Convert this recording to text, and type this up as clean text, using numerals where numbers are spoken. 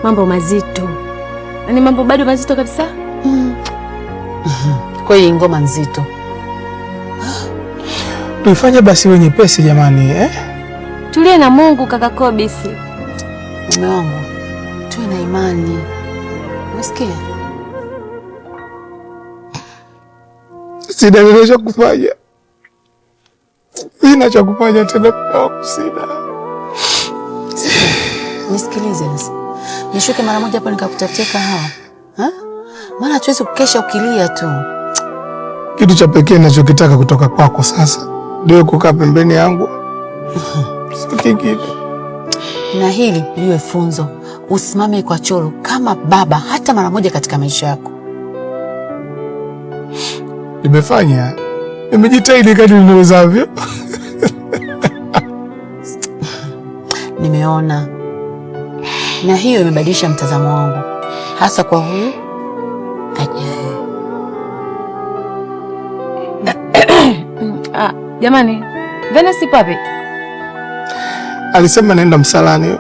mambo mazito. Yaani mambo bado mazito kabisa. Kwa hiyo ngoma nzito. Tuifanye basi wewe nyepesi jamani, Tulie na Mungu kaka Kobisi. Mume wangu, tuwe na imani. Unasikia? Sina neno cha kufanya. Sina cha kufanya tena, sina. Nisikilize basi. Nishuke mara moja hapa nikakutafutia kahawa. Maana hatuwezi kukesha ukilia tu. Kitu cha pekee ninachokitaka kutoka kwako sasa ndio kukaa pembeni yangu. Si kingine. Na hili liwe funzo. Usimame kwa choro kama baba hata mara moja katika maisha yako. Nimefanya. Nimejitahidi kadri ninawezavyo. Nimeona. Na hiyo imebadilisha mtazamo wangu. Hasa kwa huyu ajaye. Jamani, Venus ipo wapi? Alisema naenda msalani.